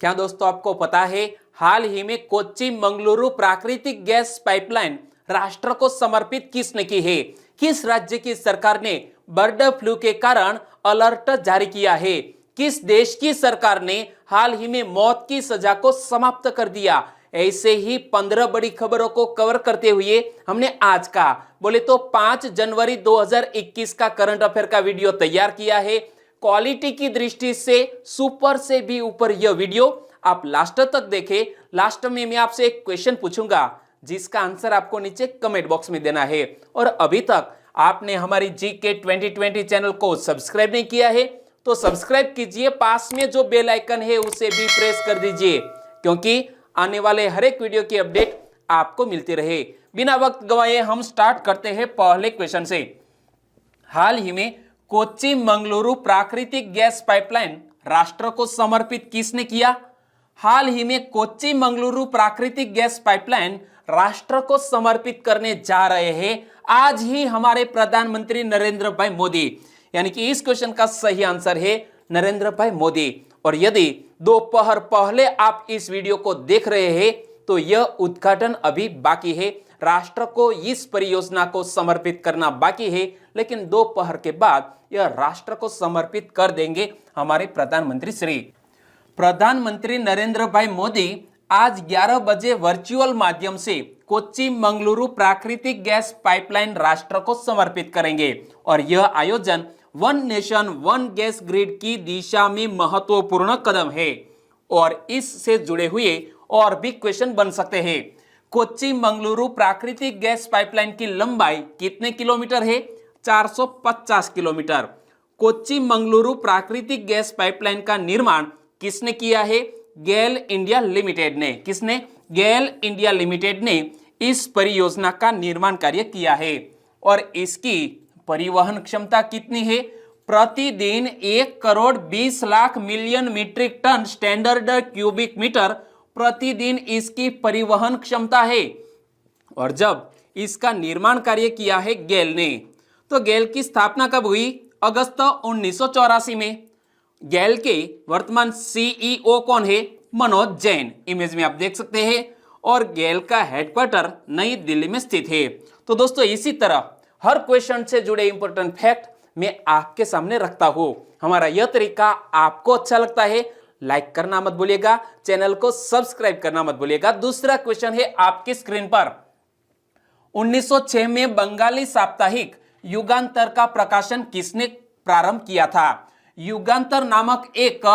क्या दोस्तों आपको पता है हाल ही में कोच्चि मंगलुरु प्राकृतिक गैस पाइपलाइन राष्ट्र को समर्पित किसने की है? किस राज्य की सरकार ने बर्ड फ्लू के कारण अलर्ट जारी किया है? किस देश की सरकार ने हाल ही में मौत की सजा को समाप्त कर दिया? ऐसे ही 15 बड़ी खबरों को कवर करते हुए हमने आज का बोले तो 5 जनवरी 2021 का करंट अफेयर का वीडियो तैयार किया है। क्वालिटी की दृष्टि से सुपर से भी ऊपर यह वीडियो आप लास्ट तक देखें। लास्ट में मैं आपसे एक क्वेश्चन पूछूंगा जिसका आंसर आपको नीचे कमेंट बॉक्स में देना है। और अभी तक आपने हमारी जीके 2020 चैनल को सब्सक्राइब नहीं किया है तो सब्सक्राइब कीजिए, पास में जो बेल आइकन है उसे भी प्रेस कर दीजिए क्योंकि आने वाले हर एक वीडियो की अपडेट आपको मिलती रहे। बिना वक्त गवाए हम स्टार्ट करते हैं पहले क्वेश्चन से। हाल ही में कोच्चि मंगलुरु प्राकृतिक गैस पाइपलाइन राष्ट्र को समर्पित किसने किया? हाल ही में कोच्चि मंगलुरु प्राकृतिक गैस पाइपलाइन राष्ट्र को समर्पित करने जा रहे हैं आज ही हमारे प्रधानमंत्री नरेंद्र भाई मोदी। यानी कि इस क्वेश्चन का सही आंसर है नरेंद्र भाई मोदी। और यदि दोपहर पहले आप इस वीडियो को देख रहे हैं तो यह उद्घाटन अभी बाकी है। राष्ट्र को इस परियोजना को समर्पित करना बाकी है, लेकिन दोपहर के बाद यह राष्ट्र को समर्पित कर देंगे हमारे प्रधानमंत्री नरेंद्र भाई मोदी आज 11 बजे वर्चुअल माध्यम से कोच्चि मंगलुरु प्राकृतिक गैस पाइपलाइन राष्ट्र को समर्पित करेंगे। और यह आयोजन one nation one gas grid की दिशा में महत्वपूर्ण कदम है। और इससे जुड़े हुए और भी क्वेश्चन बन सकते हैं। कोच्चि मंगलुरु प्राकृतिक गैस पाइपलाइन की लंबाई कितने किलोमीटर है? 450 किलोमीटर। कोच्चि मंगलुरु प्राकृतिक गैस पाइपलाइन का निर्माण किसने किया है? गेल इंडिया लिमिटेड ने। किसने? गेल इंडिया लिमिटेड ने इस परियोजना का निर्माण कार्य किया है। और इसकी परिवहन क्षमता कितनी है? प्रतिदिन 1 crore 20 lakh million metric tonne standard cubic metre प्रतिदिन इसकी परिवहन क्षमता है। और जब इसका निर्माण कार्य किया है गेल ने, तो गेल की स्थापना कब हुई? अगस्त 1984 में। गेल के वर्तमान सीईओ कौन है? मनोज जैन। इमेज में आप देख सकते हैं। और गेल का हेडक्वार्टर नई दिल्ली में स्थित है। तो दोस्तों इसी तरह हर क्वेश्चन से जुड़े इंपॉर्टेंट फैक्ट मैं आपके सामने रखता हूं। हमारा यह तरीका आपको अच्छा लगता है? लाइक करना मत भूलिएगा, चैनल को सब्सक्राइब करना मत भूलिएगा। दूसरा क्वेश्चन है आपकी स्क्रीन पर। 1906 में बंगाली साप्ताहिक युगांतर का प्रकाशन किसने प्रारंभ किया था? युगांतर नामक एक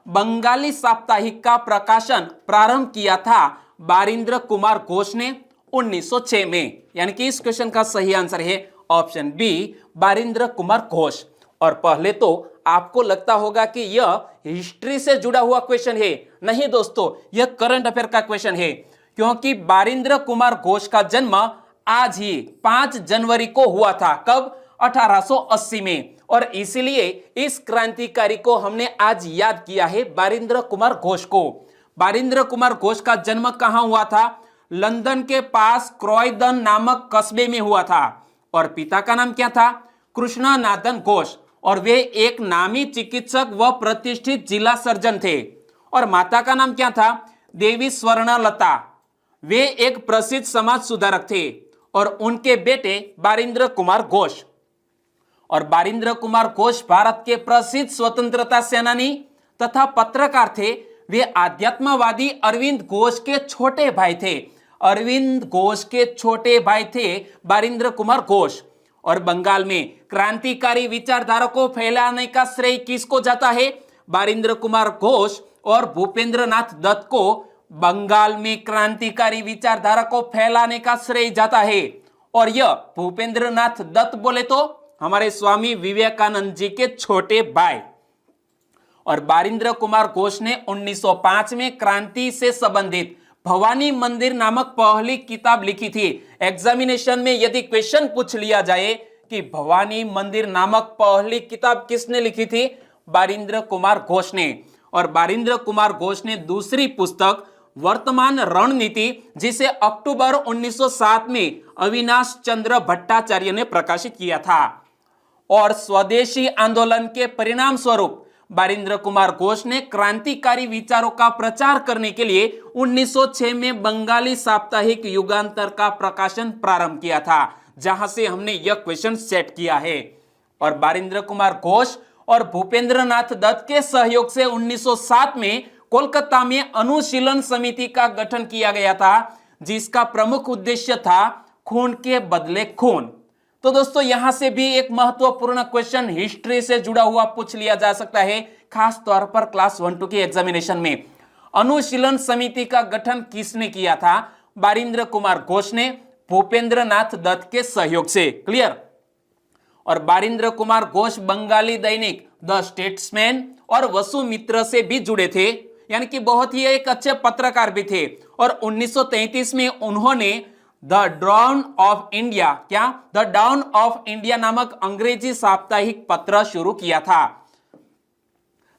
बंगाली साप्ताहिक का प्रकाशन प्रारंभ किया था बारिंद्र कुमार घोष ने 1906 में। यानी कि इस क्वेश्चन का सही आंसर है ऑप्शन बी, बारिंद्र कुमार घोष। और पहले तो आपको लगता होगा कि यह हिस्ट्री से जुड़ा हुआ क्वेश्चन है। नहीं दोस्तों, यह करंट अफेयर का क्वेश्चन है क्योंकि बारिंद्र कुमार घोष का जन्म आज ही 5 जनवरी को हुआ था। कब? 1880 में। और इसीलिए इस क्रांतिकारी को हमने आज याद किया है, बारिंद्र कुमार घोष को। बारिंद्र कुमार घोष का जन्म कहां हुआ था? लंदन के पास क्रॉयडन नामक कस्बे में हुआ था। और पिता का नाम क्या था? कृष्णनाथन घोष। और वे एक नामी चिकित्सक व प्रतिष्ठित जिला सर्जन थे। और माता का नाम क्या था? देवी स्वर्णलता। वे एक प्रसिद्ध समाज सुधारक थे। और उनके बेटे बारिंद्र कुमार घोष। और बारिंद्र कुमार घोष भारत के प्रसिद्ध स्वतंत्रता सेनानी तथा पत्रकार थे। वे आध्यात्मवादी अरविंद घोष के छोटे भाई थे। अरविंद घोष के छोटे भाई थे बारिंद्र कुमार घोष। और बंगाल में क्रांतिकारी विचारधारा को फैलाने का श्रेय किसको जाता है? बारिंद्र कुमार घोष और भूपेंद्र नाथ दत्त को बंगाल में क्रांतिकारी विचारधारा को फैलाने का श्रेय जाता है। और यह भूपेंद्र नाथ दत्त बोले तो हमारे स्वामी विवेकानंद जी के छोटे भाई। और बारिंद्र कुमार घोष ने 1905 में क्रांति से संबंधित भवानी मंदिर नामक पहली किताब लिखी थी। एग्जामिनेशन में यदि क्वेश्चन पूछ लिया जाए कि भवानी मंदिर नामक पहली किताब किसने लिखी थी? बारिंद्र कुमार घोष ने। और बारिंद्र कुमार घोष ने दूसरी पुस्तक वर्तमान रणनीति, जिसे अक्टूबर 1907 में अविनाश चंद्र भट्टाचार्य ने प्रकाशित किया था। और स्वदेशी आंदोलन के परिणाम स्वरूप बारिंद्र कुमार घोष ने क्रांतिकारी विचारों का प्रचार करने के लिए 1906 में बंगाली साप्ताहिक युगांतर का प्रकाशन प्रारंभ किया था, जहां से हमने यह क्वेश्चन सेट किया है। और बारिंद्र कुमार घोष और भूपेंद्र नाथ दत्त के सहयोग से 1907 में कोलकाता में अनुशीलन समिति का गठन किया गया था, जिसका प्रमुख उद्देश्य था खून के बदले खून। तो दोस्तों यहां से भी एक महत्वपूर्ण क्वेश्चन हिस्ट्री से जुड़ा हुआ पूछ लिया जा सकता है, खास तौर पर क्लास 1-2 के एग्जामिनेशन में। अनुशीलन समिति का गठन किसने किया था? बारिंद्र कुमार घोष ने भूपेंद्र नाथ दत्त के सहयोग से। क्लियर। और बारिंद्र कुमार घोष बंगाली दैनिक द स्टेट्समैन और वसुमित्र से भी जुड़े थे, यानी कि बहुत ही एक अच्छे पत्रकार भी थे। और 1933 में उन्होंने द डाउन ऑफ इंडिया, क्या द डाउन ऑफ इंडिया नामक अंग्रेजी साप्ताहिक पत्र शुरू किया था।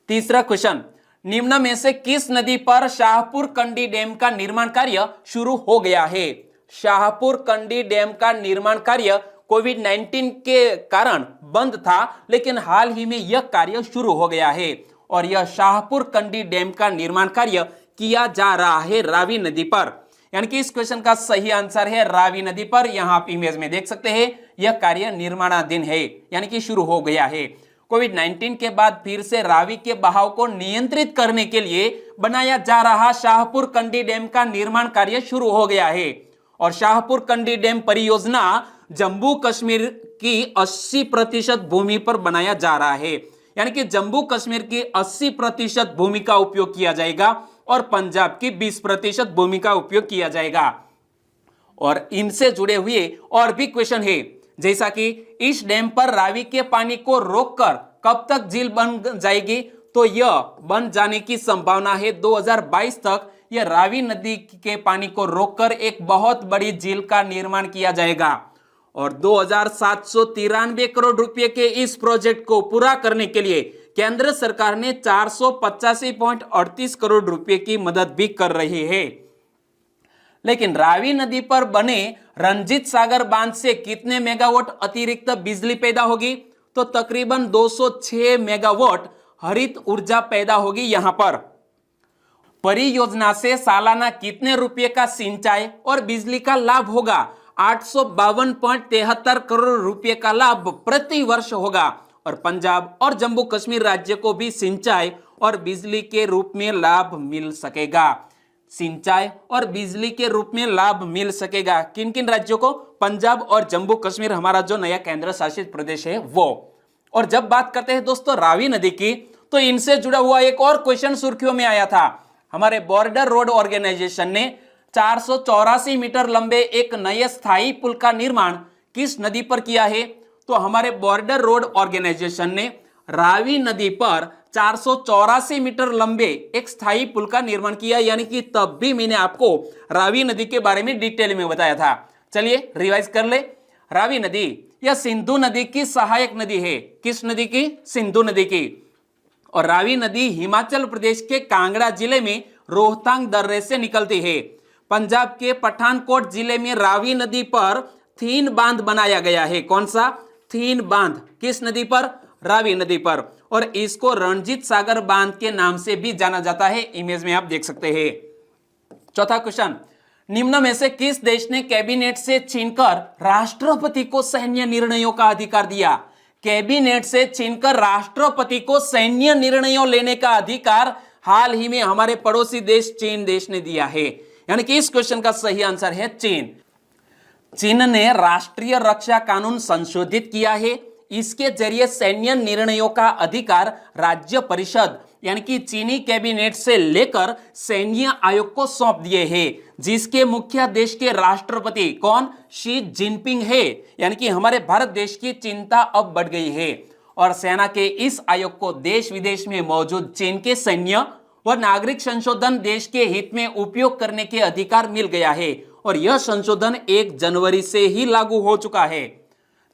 तीसरा क्वेश्चन, निम्न में से किस नदी पर शाहपुर कंडी डैम का निर्माण कार्य शुरू हो गया है? शाहपुर कंडी डैम का निर्माण कार्य कोविड-19 के कारण बंद था, लेकिन हाल ही में यह कार्य शुरू हो गया है। और यह शाहपुर कंडी डैम का निर्माण कार्य किया जा रहा है रावी नदी पर, यानी कि इस क्वेश्चन का सही आंसर है रावी नदी पर। यहां आप इमेज में देख सकते हैं, यह कार्य निर्माणाधीन है, यानी कि शुरू हो गया है। कोविड-19 के बाद फिर से रावी के बहाव को नियंत्रित करने के लिए बनाया जा रहा शाहपुर कंडी डैम का निर्माण कार्य शुरू हो गया है। और शाहपुर कंडी डैम परियोजना जम्मू कश्मीर की 80% भूमि पर बनाया जा रहा है, यानी कि जम्मू कश्मीर की 80% भूमि का उपयोग किया जाएगा और पंजाब की 20% भूमि का उपयोग किया जाएगा। और इनसे जुड़े हुए और भी क्वेश्चन है, जैसा कि इस डैम पर रावी के पानी को रोककर कब तक झील बन जाएगी? तो यह बन जाने की संभावना है 2022 तक यह रावी नदी के पानी को रोककर एक बहुत बड़ी झील का निर्माण किया जाएगा। और 2793 करोड़ रुपए के इस प्रोजेक्ट को पूरा करने के लिए केंद्र सरकार ने 485.38 करोड़ रुपए की मदद भी कर रही है। लेकिन रावी नदी पर बने रंजीत सागर बांध से कितने मेगावाट अतिरिक्त बिजली पैदा होगी? तो तकरीबन 206 मेगावाट हरित ऊर्जा पैदा होगी यहां पर। परियोजना से सालाना कितने रुपए का सिंचाई और बिजली का लाभ होगा? 852.73 करोड़ रुपए का लाभ प्रति वर्ष होगा। और पंजाब और जम्मू कश्मीर राज्य को भी सिंचाई और बिजली के रूप में लाभ मिल सकेगा। सिंचाई और बिजली के रूप में लाभ मिल सकेगा किन किन राज्यों को? पंजाब और जम्मू कश्मीर, हमारा जो नया केंद्र शासित प्रदेश है वो। और जब बात करते हैं दोस्तों रावी नदी की, तो इनसे जुड़ा हुआ एक और क्वेश्चन सुर्खियों में आया था। हमारे बॉर्डर रोड ऑर्गेनाइजेशन ने 484 मीटर लंबे एक नए स्थायी पुल का निर्माण किस नदी पर किया है? तो हमारे बॉर्डर रोड ऑर्गेनाइजेशन ने रावी नदी पर 484 मीटर लंबे एक स्थायी पुल का निर्माण किया, यानी कि तब भी मैंने आपको रावी नदी के बारे में डिटेल में बताया था। चलिए रिवाइज कर ले। रावी नदी यह सिंधु नदी की सहायक नदी है। किस नदी की? सिंधु नदी की। और रावी नदी हिमाचल प्रदेश के कांगड़ा जिले में रोहतांग दर्रे से निकलती है। पंजाब के पठानकोट जिले में रावी नदी पर थीन बांध बनाया गया है। कौन सा? थीन बांध। किस नदी पर? रावी नदी पर। और इसको रणजीत सागर बांध के नाम से भी जाना जाता है। इमेज में आप देख सकते हैं। चौथा क्वेश्चन, निम्न में से किस देश ने कैबिनेट से छीनकर राष्ट्रपति को सैन्य निर्णयों का अधिकार दिया? कैबिनेट से छीनकर राष्ट्रपति को सैन्य निर्णयों लेने का अधिकार हाल ही में हमारे पड़ोसी देश चीन देश ने दिया है, यानी कि इस क्वेश्चन का सही आंसर है चीन। चीन ने राष्ट्रीय रक्षा कानून संशोधित किया है। इसके जरिए सैन्य निर्णयों का अधिकार राज्य परिषद यानी कि चीनी कैबिनेट से लेकर सैन्य आयोग को सौंप दिए हैं, जिसके मुख्य देश के राष्ट्रपति कौन? शी जिनपिंग है। यानी कि हमारे भारत देश की चिंता अब बढ़ गई है और सेना के इस आयोग को देश विदेश में मौजूद चीन के सैन्य व नागरिक संशोधन देश के हित में उपयोग करने के अधिकार मिल गया है। और यह संशोधन 1 जनवरी से ही लागू हो चुका है।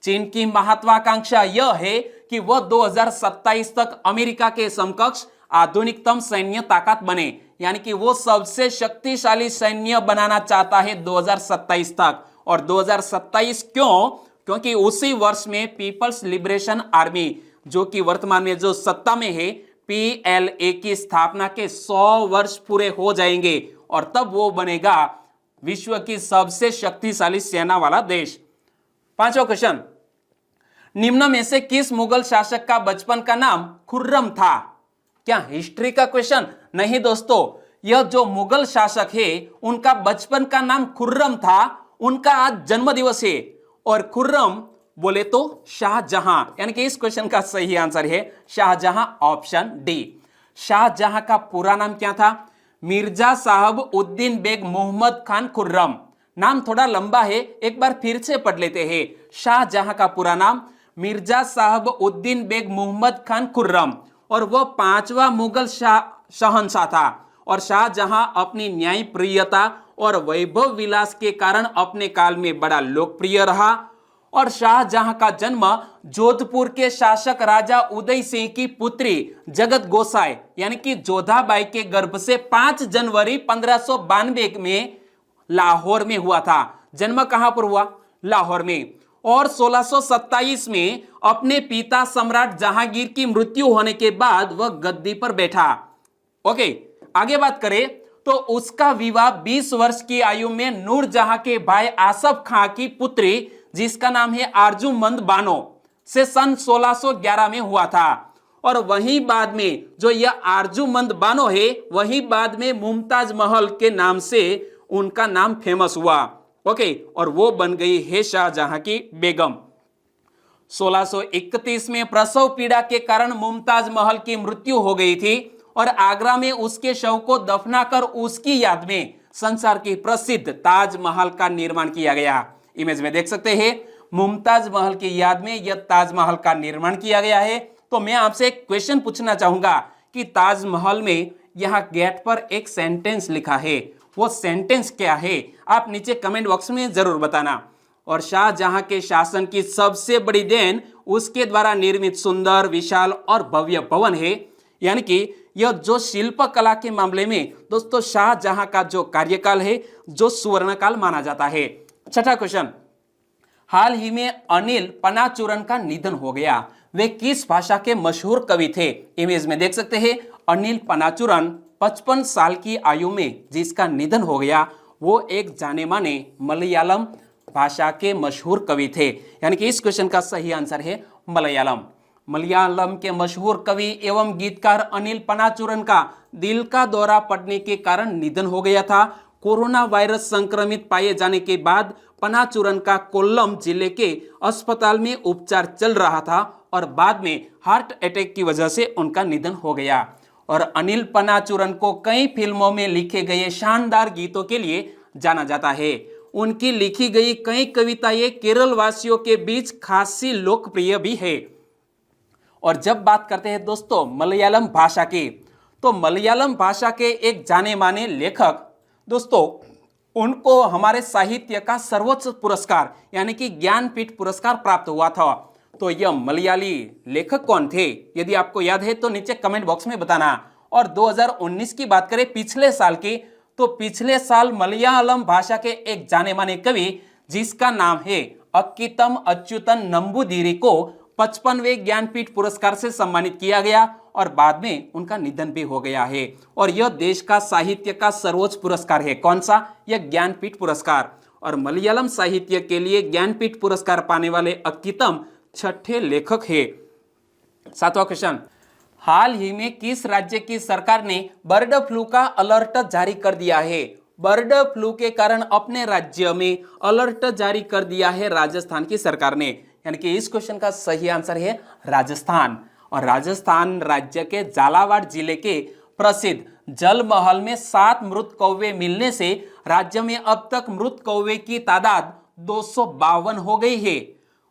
चीन की महत्वाकांक्षा यह है कि वह 2027 तक अमेरिका के समकक्ष आधुनिकतम सैन्य ताकत बने, यानी कि वो सबसे शक्तिशाली सैन्य बनाना चाहता है 2027 तक। और 2027 क्यों? क्योंकि उसी वर्ष में पीपल्स लिबरेशन आर्मी, जो कि वर्तमान में जो सत्ता में है, PLA की स्थापना के 100 वर्ष पूरे हो जाएंगे और तब वो बनेगा विश्व की सबसे शक्तिशाली सेना वाला देश। पांचवा क्वेश्चन, निम्न में से किस मुगल शासक का बचपन का नाम खुर्रम था? क्या हिस्ट्री का क्वेश्चन? नहीं दोस्तों, यह जो मुगल शासक है उनका बचपन का नाम खुर्रम था, उनका आज जन्म दिवस है। और खुर्रम बोले तो शाहजहां, यानी कि इस क्वेश्चन का सही आंसर है शाहजहां, ऑप्शन डी। शाहजहां का पूरा नाम क्या था? मिर्जा साहब उद्दीन बेग मोहम्मद खान खुर्रम। नाम थोड़ा लंबा है, एक बार फिर से पढ़ लेते हैं। शाहजहां का पूरा नाम मिर्जा साहब उद्दीन बेग मोहम्मद खान खुर्रम, और वह 5वां मुगल शहंशाह था। और शाहजहां अपनी न्यायप्रियता और वैभव विलास के कारण अपने काल में बड़ा लोकप्रिय रहा। और शाहजहां का जन्म जोधपुर के शासक राजा उदय सिंह की पुत्री जगत गोसाई यानी कि जोधाबाई के गर्भ से 5 जनवरी 1592 में लाहौर में हुआ था। जन्म कहां पर हुआ? लाहौर में। और 1627 में अपने पिता सम्राट जहांगीर की मृत्यु होने के बाद वह गद्दी पर बैठा। ओके, आगे बात करें तो उसका विवाह 20 वर्ष की आयु में नूरजहां के भाई आसफ खां की पुत्री जिसका नाम है आरजूमंद बानो से सन 1611 में हुआ था। और वहीं बाद में जो यह आरजूमंद बानो है, वहीं बाद में मुमताज महल के नाम से उनका नाम फेमस हुआ। ओके, और वो बन गई है शाहजहां की बेगम। 1631 में प्रसव पीड़ा के कारण मुमताज महल की मृत्यु हो गई थी और आगरा में उसके शव को दफनाकर उसकी याद में संसार की प्रसिद्ध ताजमहल का निर्माण किया गया। इमेज में देख सकते हैं, मुमताज महल की याद में यह ताजमहल का निर्माण किया गया है। तो मैं आपसे एक क्वेश्चन पूछना चाहूंगा कि ताजमहल में यहां गेट पर एक सेंटेंस लिखा है, वो सेंटेंस क्या है? आप नीचे कमेंट बॉक्स में जरूर बताना। और शाहजहां के शासन की सबसे बड़ी देन उसके द्वारा निर्मित सुंदर, विशाल और भव्य भवन है। यानी कि यह जो शिल्प कला के मामले में दोस्तों शाहजहां का जो कार्यकाल है जो सुवर्णकाल माना जाता है। छठा क्वेश्चन, हाल ही में अनिल पनाचूरन का निधन हो गया। वे किस भाषा के मशहूर कवि थे? इमेज में देख सकते हैं, अनिल पनाचूरन 55 साल की आयु में जिसका निधन हो गया, वो एक जाने माने मलयालम भाषा के मशहूर कवि थे। यानी कि इस क्वेश्चन का सही आंसर है मलयालम। मलयालम के मशहूर कवि एवं गीतकार अनिल पनाचूरन का दिल का दौरा पड़ने के कारण निधन हो गया था। कोरोना वायरस संक्रमित पाए जाने के बाद पनाचूरन का कोल्लम जिले के अस्पताल में उपचार चल रहा था और बाद में हार्ट अटैक की वजह से उनका निधन हो गया। और अनिल पनाचूरन को कई फिल्मों में लिखे गए शानदार गीतों के लिए जाना जाता है। उनकी लिखी गई कई कविताएं केरल वासियों के बीच खासी लोकप्रिय भी है। और जब बात करते हैं दोस्तों मलयालम भाषा की, तो मलयालम भाषा के एक जाने माने लेखक दोस्तों, उनको हमारे साहित्य का सर्वोच्च पुरस्कार यानी कि ज्ञानपीठ पुरस्कार प्राप्त हुआ था। तो यह मलयाली लेखक कौन थे? यदि आपको याद है तो नीचे कमेंट बॉक्स में बताना। और 2019 की बात करें पिछले साल की, तो पिछले साल मलयालम भाषा के एक जाने माने कवि जिसका नाम है अक्कीतम अच्युतन नंबूदिरी को 55वें ज्ञानपीठ पुरस्कार से सम्मानित किया गया और बाद में उनका निधन भी हो गया है। और यह देश का साहित्य का सर्वोच्च पुरस्कार है। कौन सा? यह ज्ञानपीठ पुरस्कार। और मलयालम साहित्य के लिए ज्ञानपीठ पुरस्कार पाने वाले अक्कीतम 6ठे लेखक है। 7वां क्वेश्चन, हाल ही में किस राज्य की सरकार ने बर्ड फ्लू का अलर्ट जारी कर दिया है? बर्ड फ्लू के कारण अपने राज्य में अलर्ट जारी कर दिया है राजस्थान की सरकार ने। यानी कि इस क्वेश्चन का सही आंसर है राजस्थान। और राजस्थान राज्य के झालावाड़ जिले के प्रसिद्ध जल महल में 7 मृत कौवे मिलने से राज्य में अब तक मृत कौवे की तादाद 252 हो गई है।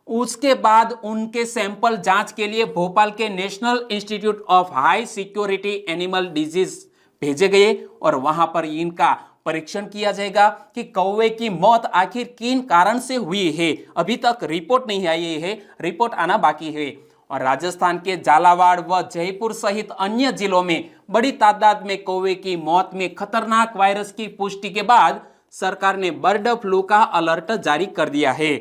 उसके बाद उनके सैंपल जांच के लिए भोपाल के national institute of high security animal disease भेजे गए और वहां पर इनका परीक्षण किया जाएगा कि कौवे की मौत आखिर किन कारण से हुई है। अभी तक रिपोर्ट नहीं आई है, रिपोर्ट आना बाकी है। और राजस्थान के झालावाड़ व जयपुर सहित अन्य जिलों में बड़ी तादाद में कौवे की मौत में खतरनाक वायरस की पुष्टि के बाद सरकार ने बर्ड फ्लू का अलर्ट जारी कर दिया है।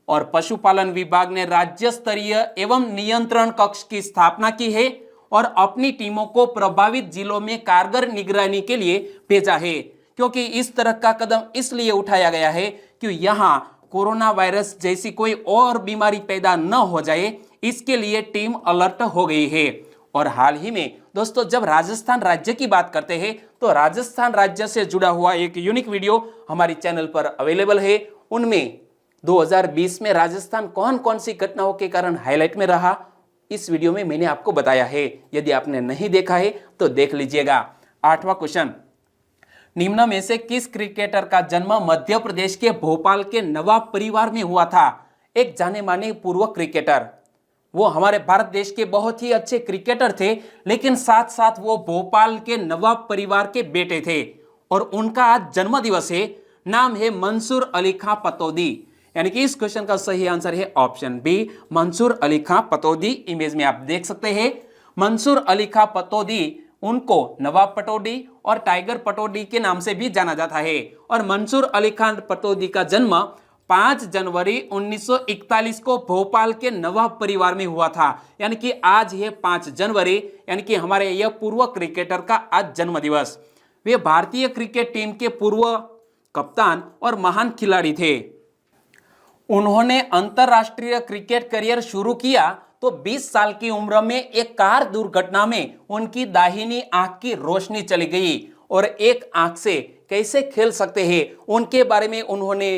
और पशुपालन विभाग ने राज्य स्तरीय एवं नियंत्रण कक्ष की स्थापना की है और अपनी टीमों को प्रभावित जिलों में कारगर निगरानी के लिए भेजा है। क्योंकि इस तरह का कदम इसलिए उठाया गया है कि यहां कोरोना वायरस जैसी कोई और बीमारी पैदा न हो जाए, इसके लिए टीम अलर्ट हो गई है। और हाल ही में दोस्तों जब राजस्थान राज्य की बात करते हैं तो राजस्थान राज्य से जुड़ा हुआ एक यूनिक वीडियो हमारी चैनल पर अवेलेबल है। उनमें 2020 में राजस्थान कौन कौन सी घटनाओं के कारण हाईलाइट में रहा, इस वीडियो में मैंने आपको बताया है। यदि आपने नहीं देखा है तो देख लीजिएगा। 8वां क्वेश्चन, निम्न में से किस क्रिकेटर का जन्म मध्य प्रदेश के भोपाल के नवाब परिवार में हुआ था? एक जाने माने पूर्व क्रिकेटर, वो हमारे भारत देश के बहुत ही अच्छे क्रिकेटर थे, लेकिन साथ साथ वो भोपाल के नवाब परिवार के बेटे थे और उनका आज जन्म दिवस है। नाम है मंसूर अली खां पतौदी। यानी कि इस क्वेश्चन का सही आंसर है ऑप्शन बी, मंसूर अली खां पतौदी। इमेज में आप देख सकते हैं मंसूर अली खां पतौदी, उनको नवाब पटौदी और टाइगर पटौदी के नाम से भी जाना जाता है। और मंसूर अली खां पतौदी का जन्म 5 जनवरी 1941 को भोपाल के नवाब परिवार में हुआ था। यानी कि आज है 5 जनवरी, यानी कि हमारे यह पूर्व क्रिकेटर का आज जन्म दिवस। वे भारतीय क्रिकेट टीम के पूर्व कप्तान और महान खिलाड़ी थे। उन्होंने अंतरराष्ट्रीय क्रिकेट करियर शुरू किया तो 20 साल की उम्र में एक कार दुर्घटना में उनकी दाहिनी आंख की रोशनी चली गई और एक आंख से कैसे खेल सकते हैं उनके बारे में उन्होंने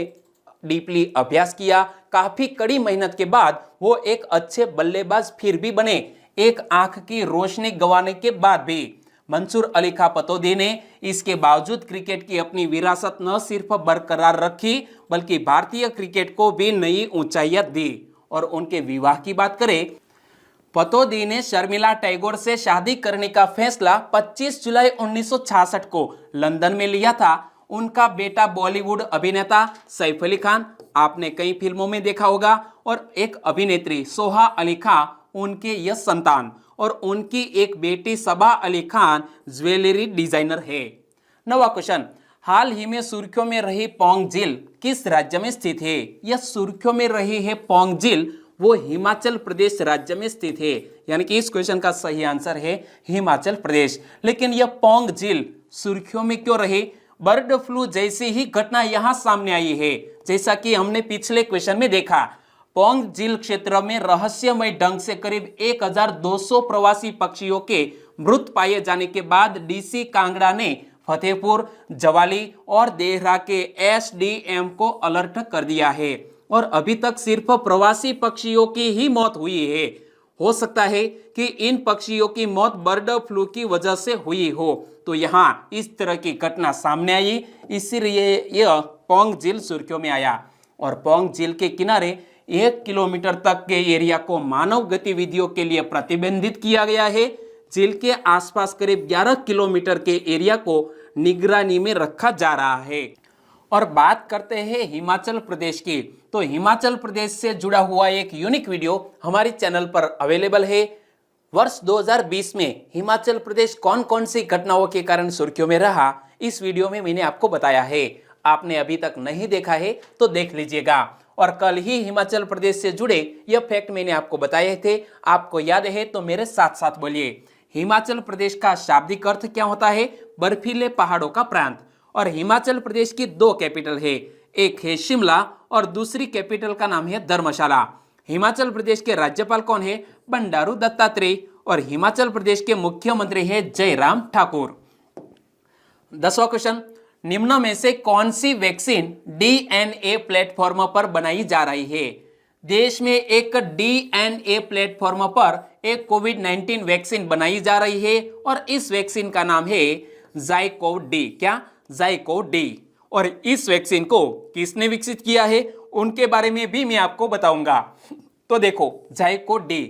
डीपली अभ्यास किया। काफी कड़ी मेहनत के बाद वो एक अच्छे बल्लेबाज फिर भी बने, एक आंख की रोशनी गंवाने के बाद भी। मंसूर अली खां पतौदी ने इसके बावजूद क्रिकेट की अपनी विरासत न सिर्फ बरकरार रखी बल्कि भारतीय क्रिकेट को भी नई ऊंचाइयां दी। और उनके विवाह की बात करें, पतौदी ने शर्मिला टैगोर से शादी करने का फैसला 25 जुलाई 1966 को लंदन में लिया था। उनका बेटा बॉलीवुड अभिनेता सैफ अली खान, आपने कई फिल्मों में देखा होगा, और एक अभिनेत्री सोहा अली खान, उनके यह संतान, और उनकी एक बेटी सबा अली खान ज्वेलरी डिजाइनर है। 9वां क्वेश्चन, हाल ही में सुर्खियों में रही पौंग झील किस राज्य में स्थित है? यह सुर्खियों में रही है पौंग झील, वो हिमाचल प्रदेश राज्य में स्थित है। यानी कि इस क्वेश्चन का सही आंसर है हिमाचल प्रदेश। लेकिन यह पौंग झील सुर्खियों में क्यों रही? बर्ड फ्लू जैसी ही घटना यहां सामने आई है। जैसा कि हमने पिछले क्वेश्चन में देखा, पौंग झील क्षेत्र में रहस्यमय ढंग से करीब 1200 प्रवासी पक्षियों के मृत पाए जाने के बाद डीसी कांगड़ा ने फतेहपुर, जवाली और देहरा के एसडीएम को अलर्ट कर दिया है। और अभी तक सिर्फ प्रवासी पक्षियों की ही मौत हुई है। हो सकता है कि इन पक्षियों की मौत बर्ड फ्लू की वजह से हुई हो, तो यहाँ इस तरह की घटना सामने आई, इसीलिए यह पौंग झील सुर्खियों में आया। और पौंग झील के किनारे 1 किलोमीटर तक के एरिया को मानव गतिविधियों के लिए प्रतिबंधित किया गया है। झील के आसपास करीब 11 किलोमीटर के एरिया को निगरानी में रखा जा रहा है। और बात करते हैं हिमाचल प्रदेश की, तो हिमाचल प्रदेश से जुड़ा हुआ एक यूनिक वीडियो हमारी चैनल पर अवेलेबल है। वर्ष 2020 में हिमाचल प्रदेश कौन कौन सी घटनाओं के कारण सुर्खियों में रहा, इस वीडियो में मैंने आपको बताया है। आपने अभी तक नहीं देखा है तो देख लीजिएगा। और कल ही हिमाचल प्रदेश से जुड़े यह फैक्ट मैंने आपको बताए थे, आपको याद है तो मेरे साथ साथ बोलिए। हिमाचल प्रदेश का शाब्दिक अर्थ क्या होता है? बर्फीले पहाड़ों का प्रांत। और हिमाचल प्रदेश की 2 कैपिटल है, एक है शिमला और दूसरी कैपिटल का नाम है धर्मशाला। हिमाचल प्रदेश के राज्यपाल कौन है? बंडारू दत्तात्रेय। और हिमाचल प्रदेश के मुख्यमंत्री है जयराम ठाकुर। 10वां क्वेश्चन, निम्न में से कौन सी वैक्सीन डीएनए प्लेटफॉर्म पर बनाई जा रही है? देश में एक डीएनए प्लेटफॉर्म पर एक कोविड-19 वैक्सीन बनाई जा रही है और इस वैक्सीन का नाम है जाइकोव डी। क्या? जाइकोव डी। और इस वैक्सीन को किसने विकसित किया है उनके बारे में भी मैं आपको बताऊंगा। तो देखो, ZyCoV D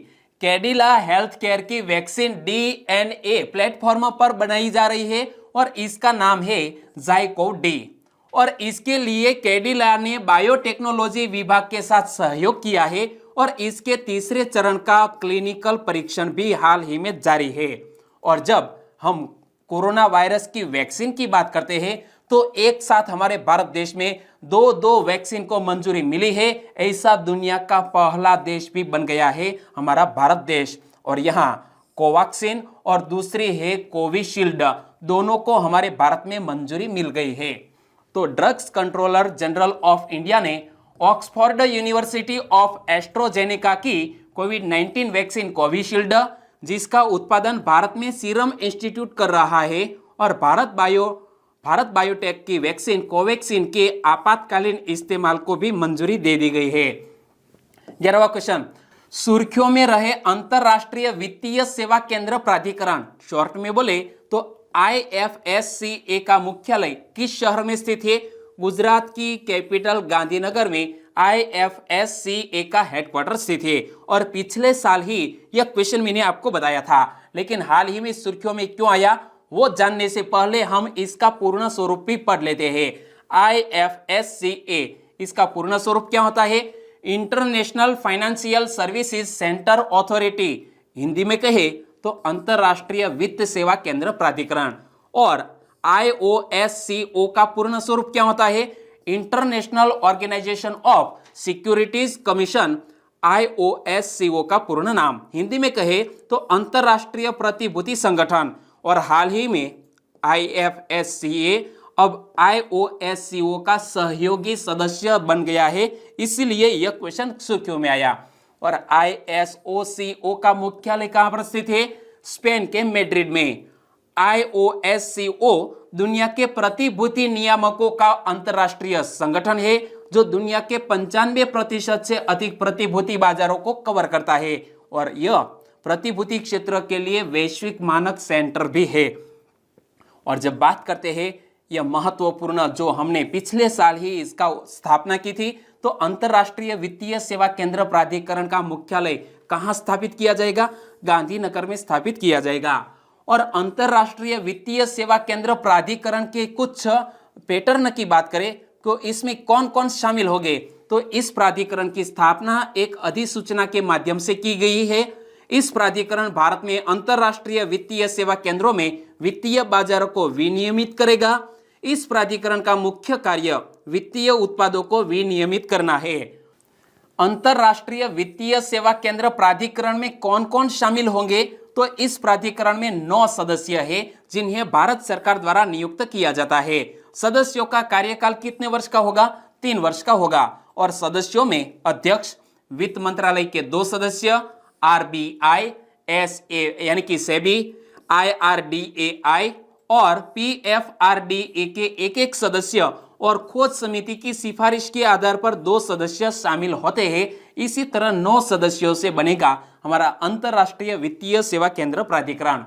Cadila health care की वैक्सीन डीएनए प्लेटफॉर्म पर बनाई जा रही है और इसका नाम है जाइकोव डी। और इसके लिए कैडिला ने बायोटेक्नोलॉजी विभाग के साथ सहयोग किया है और इसके तीसरे चरण का क्लिनिकल परीक्षण भी हाल ही में जारी है। और जब हम कोरोना वायरस की वैक्सीन की बात करते हैं तो एक साथ हमारे भारत देश में 2 वैक्सीन को मंजूरी मिली है। ऐसा दुनिया का पहला देश भी बन गया है हमारा भारत देश। और यहाँ कोवैक्सीन और दूसरी है कोविशील्ड। दोनों को हमारे भारत में मंजूरी मिल गई है। तो drugs controller general of India ने ऑक्सफोर्ड यूनिवर्सिटी ऑफ एस्ट्रोजेनेका की कोविड-19 वैक्सीन कोविशील्ड, जिसका उत्पादन भारत में सीरम इंस्टीट्यूट कर रहा है, और भारत बायोटेक की वैक्सीन कोवैक्सीन के आपातकालीन इस्तेमाल को भी मंजूरी दे दी गई है। 11वां क्वेश्चन, सुर्खियों में रहे अंतरराष्ट्रीय वित्तीय सेवा केंद्र प्राधिकरण, शॉर्ट में बोले तो IFSCA का मुख्यालय किस शहर में स्थित है? गुजरात की कैपिटल गांधीनगर में IFSCA का हेडक्वार्टर स्थित है। और पिछले साल ही यह क्वेश्चन मैंने आपको बताया था, लेकिन हाल ही में सुर्खियों में क्यों आया वो जानने से पहले हम इसका पूर्ण स्वरूप भी पढ़ लेते हैं। IFSCA, इसका पूर्ण स्वरूप क्या होता है? International financial services centre authority, Hindi में कहे तो अंतरराष्ट्रीय वित्त सेवा केंद्र प्राधिकरण। और IOSCO का पूर्ण स्वरूप क्या होता है? International organisation of securities commission, IOSCO का पूर्ण नाम, हिंदी में कहे तो अंतरराष्ट्रीय प्रतिभूति संगठन। और हाल ही में IFSCA अब IOSCO का सहयोगी सदस्य बन गया है, इसीलिए यह क्वेश्चन सुर्खियों में आया। और ISOCO का मुख्यालय कहां पर स्थित है? स्पेन के मैड्रिड में। IOSCO दुनिया के प्रतिभूति नियामकों का अंतरराष्ट्रीय संगठन है, जो दुनिया के 95% से अधिक प्रतिभूति बाजारों को कवर करता है, और यह प्रतिभूति क्षेत्र के लिए वैश्विक मानक सेंटर भी है। और जब बात करते हैं यह महत्वपूर्ण, जो हमने पिछले साल ही इसका स्थापना की थी, तो अंतरराष्ट्रीय वित्तीय सेवा केंद्र प्राधिकरण का मुख्यालय कहां स्थापित किया जाएगा? गांधीनगर में स्थापित किया जाएगा। और अंतरराष्ट्रीय वित्तीय सेवा केंद्र प्राधिकरण के कुछ पैटर्न की बात करें तो इसमें कौन कौन शामिल होंगे? तो इस प्राधिकरण की स्थापना एक अधिसूचना के माध्यम से की गई है। इस प्राधिकरण भारत में अंतरराष्ट्रीय वित्तीय सेवा केंद्रों में वित्तीय बाजारों को विनियमित करेगा। इस प्राधिकरण का मुख्य कार्य वित्तीय उत्पादों को विनियमित करना है। अंतरराष्ट्रीय वित्तीय सेवा केंद्र प्राधिकरण में कौन कौन शामिल होंगे? तो इस प्राधिकरण में 9 सदस्य हैं, जिन्हें भारत सरकार द्वारा नियुक्त किया जाता है। सदस्यों का कार्यकाल कितने वर्ष का होगा? 3 वर्ष का होगा। और सदस्यों में अध्यक्ष, वित्त मंत्रालय के 2 सदस्य, RBI, SA यानी कि सेबी, IRDAI और PFRDA के एक सदस्य, और खोज समिति की सिफारिश के आधार पर 2 सदस्य शामिल होते हैं। इसी तरह 9 सदस्यों से बनेगा हमारा अंतरराष्ट्रीय वित्तीय सेवा केंद्र प्राधिकरण।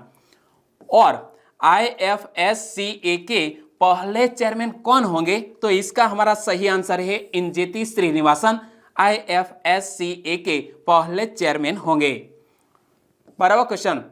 और IFSCA के पहले चेयरमैन कौन होंगे? तो इसका हमारा सही आंसर है इंजेती श्रीनिवासन, IFSCA के पहले चेयरमैन होंगे। 12वां क्वेश्चन,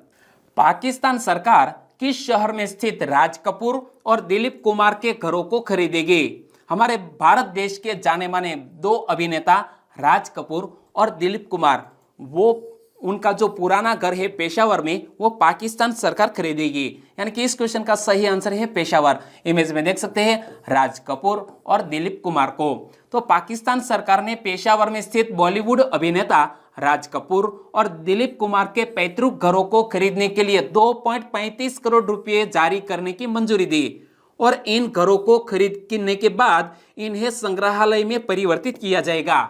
पाकिस्तान सरकार किस शहर में स्थित राज कपूर और दिलीप कुमार के घरों को खरीदेगी? हमारे भारत देश के जाने माने 2 अभिनेता राज कपूर और दिलीप कुमार, वो उनका जो पुराना घर है पेशावर में, वो पाकिस्तान सरकार खरीदेगी। यानी कि इस क्वेश्चन का सही आंसर है पेशावर। इमेज में देख सकते हैं राज कपूर और दिलीप कुमार को। तो पाकिस्तान सरकार ने पेशावर में स्थित बॉलीवुड अभिनेता राज कपूर और दिलीप कुमार के पैतृक घरों को खरीदने के लिए 2.35 करोड़ रुपए जारी करने की मंजूरी दी। और इन घरों को खरीदने के बाद इन्हें संग्रहालय में परिवर्तित किया जाएगा।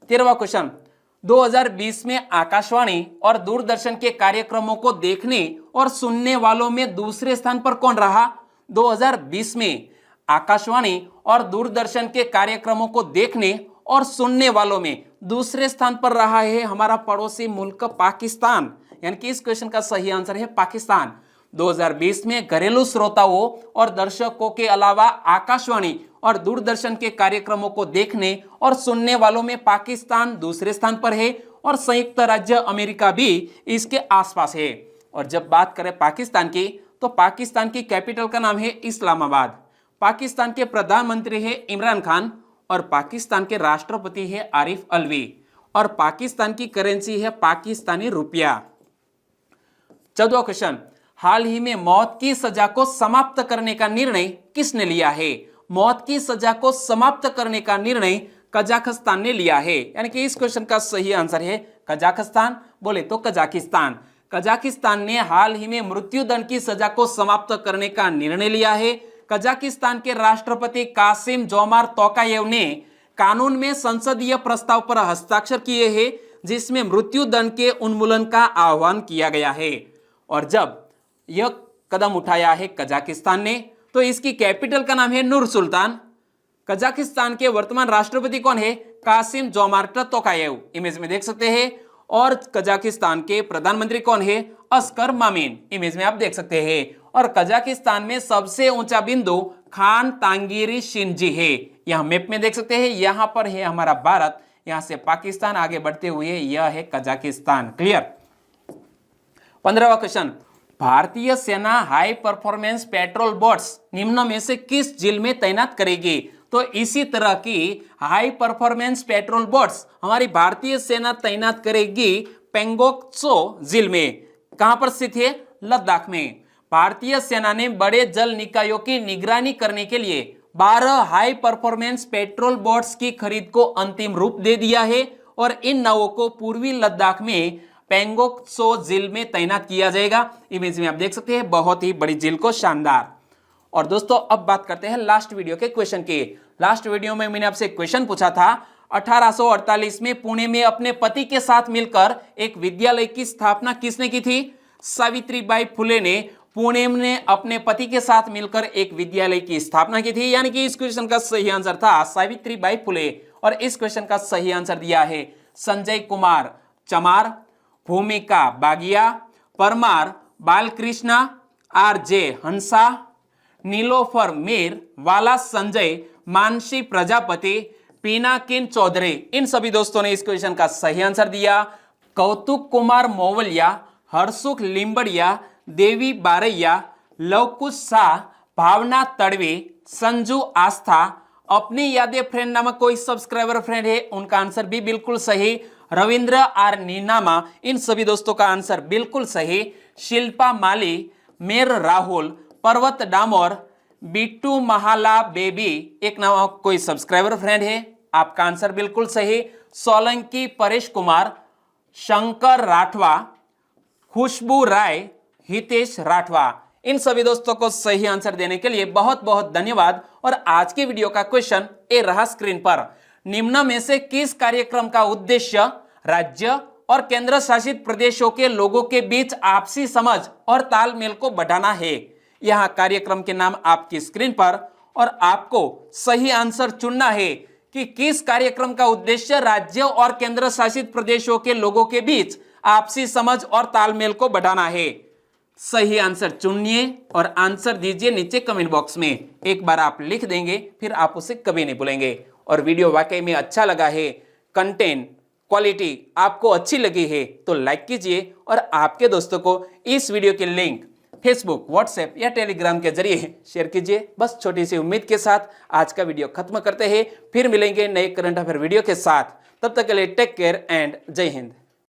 13वां क्वेश्चन, 2020 में आकाशवाणी और दूरदर्शन के कार्यक्रमों को देखने और सुनने वालों में दूसरे स्थान पर कौन रहा? 2020 में आकाशवाणी और दूरदर्शन के कार्यक्रमों को देखने और सुनने वालों में दूसरे स्थान पर रहा है हमारा पड़ोसी मुल्क पाकिस्तान। यानी कि इस क्वेश्चन का सही आंसर है पाकिस्तान। 2020 में घरेलू श्रोताओं और दर्शकों के अलावा आकाशवाणी और दूरदर्शन के कार्यक्रमों को देखने और सुनने वालों में पाकिस्तान दूसरे स्थान पर है, और संयुक्त राज्य अमेरिका भी इसके आसपास है। और जब बात करें पाकिस्तान की, तो पाकिस्तान की कैपिटल का नाम है इस्लामाबाद। पाकिस्तान के प्रधानमंत्री है इमरान खान, और पाकिस्तान के राष्ट्रपति है आरिफ अलवी, और पाकिस्तान की करेंसी है पाकिस्तानी रुपया। 14वां क्वेश्चन, हाल ही में मौत की सजा को समाप्त करने का निर्णय किसने लिया है? मौत की सजा को समाप्त करने का निर्णय कजाकिस्तान ने लिया है। यानी कि इस क्वेश्चन का सही आंसर है कजाकिस्तान, बोले तो कजाकिस्तान। कजाकिस्तान ने हाल ही में मृत्युदंड की सजा को समाप्त करने का निर्णय लिया है। कजाकिस्तान के राष्ट्रपति कासिम जोमार्ट तोकायेव ने कानून में संसदीय प्रस्ताव पर हस्ताक्षर किए हैं जिसमें मृत्युदंड के उन्मूलन का आह्वान किया गया है। और जब यह कदम उठाया है कजाकिस्तान ने, तो इसकी कैपिटल का नाम है नूर सुल्तान। कजाकिस्तान के वर्तमान राष्ट्रपति कौन है? कासिम जोमार्ट तोकायेव, इमेज में देख सकते हैं। और कजाकिस्तान के प्रधानमंत्री कौन है? अस्कर मामिन, इमेज में आप देख सकते हैं। और कजाकिस्तान में सबसे ऊंचा बिंदु खान तांगीरी शिनजी है, यहां मैप में देख सकते हैं। यहां पर है हमारा भारत, यहां से पाकिस्तान आगे बढ़ते हुए यह है कजाकिस्तान। क्लियर। 15वां क्वेश्चन, भारतीय सेना हाई परफॉर्मेंस पेट्रोल बोट्स निम्न में से किस झील में तैनात करेगी? तो इसी तरह की हाई परफॉर्मेंस पेट्रोल बोट्स हमारी भारतीय सेना तैनात करेगी पेंगोंग त्सो झील में। कहां पर स्थित है? लद्दाख में। भारतीय सेना ने बड़े जल निकायों की निगरानी करने के लिए 12 हाई परफॉर्मेंस पेट्रोल बोट्स की खरीद को अंतिम रूप दे दिया है और इन नावों को पूर्वी लद्दाख में पेंगोंग त्सो झील में तैनात किया जाएगा। इमेज में आप देख सकते हैं, बहुत ही बड़ी झील को, शानदार। और दोस्तों अब बात करते हैं लास्ट वीडियो के क्वेश्चन की। लास्ट वीडियो में मैंने आपसे क्वेश्चन पूछा था, 1848 में पुणे में अपने पति के साथ मिलकर एक विद्यालय की स्थापना किसने की थी? सावित्रीबाई फुले ने पुणे में अपने पति के साथ मिलकर एक विद्यालय की स्थापना की थी। यानी कि इस क्वेश्चन का सही आंसर था सावित्रीबाई फुले। और इस क्वेश्चन का सही आंसर दिया है संजय कुमार चमार, भूमिका बागिया, परमार बालकृष्णा, आर.जे. हंसा, नीलोफर मीर, वाला संजय, मानसी प्रजापति, पिनाकिन चौधरी। इन सभी दोस्तों ने इस क्वेश्चन का सही आंसर दिया। कौतुक कुमार मोवलिया, हरसुख लिंबड़िया, देवी बारैया, लवकुश शाह, भावना तड़वी, संजू आस्था, अपनी यादें फ्रेंड नामक कोई सब्सक्राइबर फ्रेंड है, उनका आंसर भी बिल्कुल सही। रविंद्र आर नीनामा, इन सभी दोस्तों का आंसर बिल्कुल सही। शिल्पा माली, मेर राहुल, पर्वत डामोर, बिट्टू महाला बेबी, एक नाम कोई सब्सक्राइबर फ्रेंड है, आपका आंसर बिल्कुल सही। सोलंकी परेश कुमार, शंकर राठवा, खुशबू राय, हितेश राठवा। इन सभी दोस्तों को सही आंसर देने के लिए बहुत बहुत धन्यवाद। और आज के वीडियो का क्वेश्चन ए रहा स्क्रीन पर, निम्न में से किस कार्यक्रम का उद्देश्य राज्य और केंद्र शासित प्रदेशों के लोगों के बीच आपसी समझ और तालमेल को बढ़ाना है? यहां कार्यक्रम के नाम आपकी स्क्रीन पर, और आपको सही आंसर चुनना है कि किस कार्यक्रम का उद्देश्य राज्य और केंद्र शासित प्रदेशों के लोगों के बीच आपसी समझ और तालमेल को बढ़ाना है। सही आंसर चुनिए और आंसर दीजिए नीचे कमेंट बॉक्स में। एक बार आप लिख देंगे फिर आप उसे कभी नहीं भूलेंगे। और वीडियो वाकई में अच्छा लगा है, कंटेंट क्वालिटी आपको अच्छी लगी है तो लाइक कीजिए और आपके दोस्तों को इस वीडियो की लिंक फेसबुक, व्हाट्सएप या टेलीग्राम के जरिए शेयर कीजिए। बस छोटी सी उम्मीद के साथ आज का वीडियो खत्म करते हैं, फिर मिलेंगे नए करंट अफेयर वीडियो के साथ। तब तक के लिए टेक केयर एंड जय हिंद।